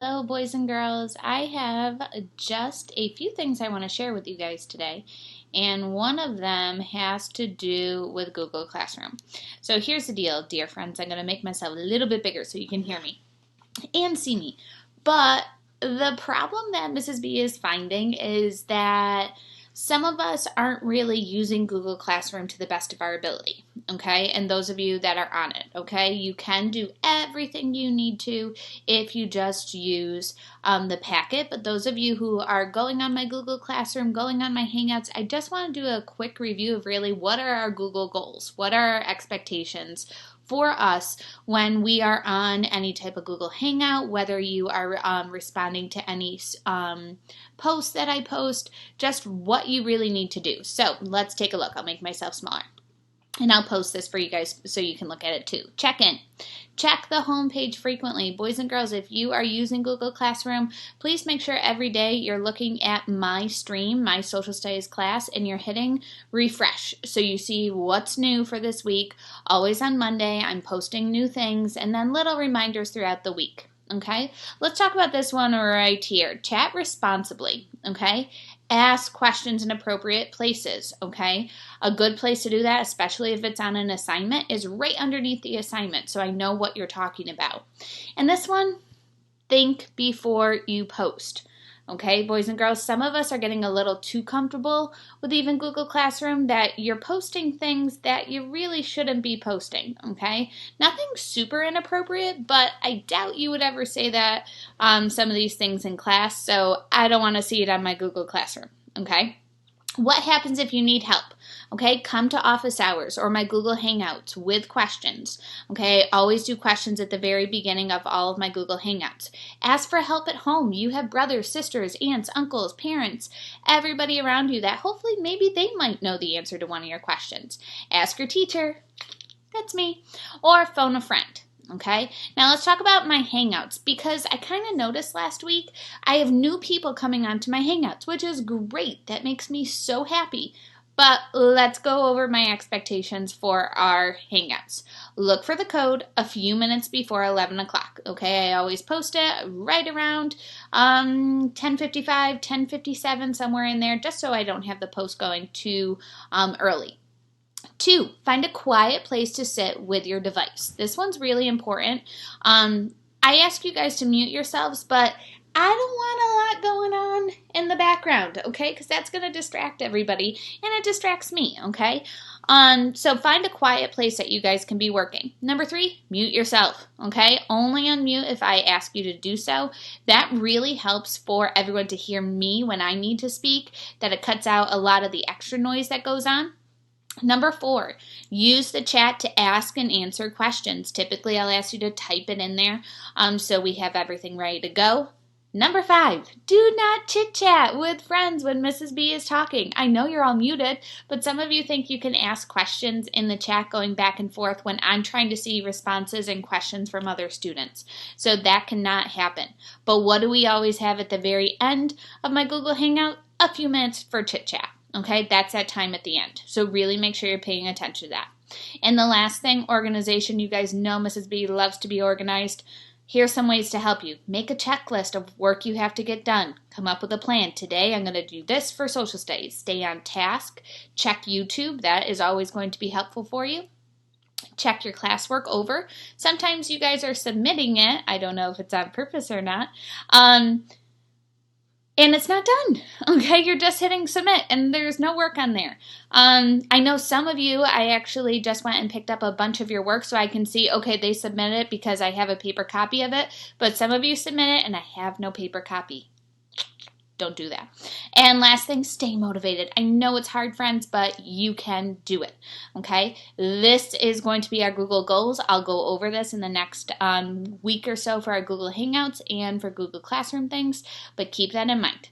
Hello, boys and girls. I have just a few things I want to share with you guys today, and one of them has to do with Google Classroom. So here's the deal, dear friends. I'm going to make myself a little bit bigger so you can hear me and see me. But the problem that Mrs. B is finding is that some of us aren't really using Google Classroom to the best of our ability, okay? And those of you that are on it, okay? You can do everything you need to if you just use the packet, but those of you who are going on my Google Classroom, going on my Hangouts, I just want to do a quick review of really what are our Google goals? What are our expectations for us when we are on any type of Google Hangout, whether you are responding to any posts that I post, just what you really need to do. So let's take a look. I'll make myself smaller. And I'll post this for you guys so you can look at it too. Check in. Check the home page frequently. Boys and girls, if you are using Google Classroom, please make sure every day you're looking at my stream, my social studies class, and you're hitting refresh so you see what's new for this week. Always on Monday, I'm posting new things and then little reminders throughout the week. Okay, let's talk about this one right here. Chat responsibly. Okay, ask questions in appropriate places. Okay, a good place to do that, especially if it's on an assignment, is right underneath the assignment so I know what you're talking about. And this one, think before you post. Okay, boys and girls, some of us are getting a little too comfortable with even Google Classroom that you're posting things that you really shouldn't be posting, okay? Nothing super inappropriate, but I doubt you would ever say that some of these things in class, so I don't want to see it on my Google Classroom, okay? What happens if you need help? Okay, come to office hours or my Google Hangouts with questions. Okay, always do questions at the very beginning of all of my Google Hangouts. Ask for help at home. You have brothers, sisters, aunts, uncles, parents, everybody around you that hopefully maybe they might know the answer to one of your questions. Ask your teacher. That's me. Or phone a friend. Okay, now let's talk about my Hangouts because I kind of noticed last week I have new people coming onto my Hangouts, which is great. That makes me so happy. But let's go over my expectations for our Hangouts. Look for the code a few minutes before 11 o'clock. Okay, I always post it right around 10:55, 10:57, somewhere in there, just so I don't have the post going too early. 2, find a quiet place to sit with your device. This one's really important. I ask you guys to mute yourselves, but I don't want a lot going on in the background, okay? Because that's going to distract everybody, and it distracts me, okay? So find a quiet place that you guys can be working. Number 3, mute yourself, okay? Only unmute if I ask you to do so. That really helps for everyone to hear me when I need to speak, that it cuts out a lot of the extra noise that goes on. Number 4, use the chat to ask and answer questions. Typically, I'll ask you to type it in there so we have everything ready to go. Number 5, do not chit-chat with friends when Mrs. B is talking. I know you're all muted, but some of you think you can ask questions in the chat going back and forth when I'm trying to see responses and questions from other students. So that cannot happen. But what do we always have at the very end of my Google Hangout? A few minutes for chit-chat. Okay, that's that time at the end. So really make sure you're paying attention to that. And the last thing, organization. You guys know Mrs. B loves to be organized. Here's some ways to help you. Make a checklist of work you have to get done. Come up with a plan. Today I'm going to do this for social studies. Stay on task. Check YouTube. That is always going to be helpful for you. Check your classwork over. Sometimes you guys are submitting it. I don't know if it's on purpose or not. And it's not done, okay? You're just hitting submit, and there's no work on there. I know some of you, I actually just went and picked up a bunch of your work so I can see, okay, they submitted it because I have a paper copy of it, but some of you submit it, and I have no paper copy. Don't do that. And last thing, stay motivated. I know it's hard, friends, but you can do it, okay? This is going to be our Google Goals. I'll go over this in the next week or so for our Google Hangouts and for Google Classroom things, but keep that in mind.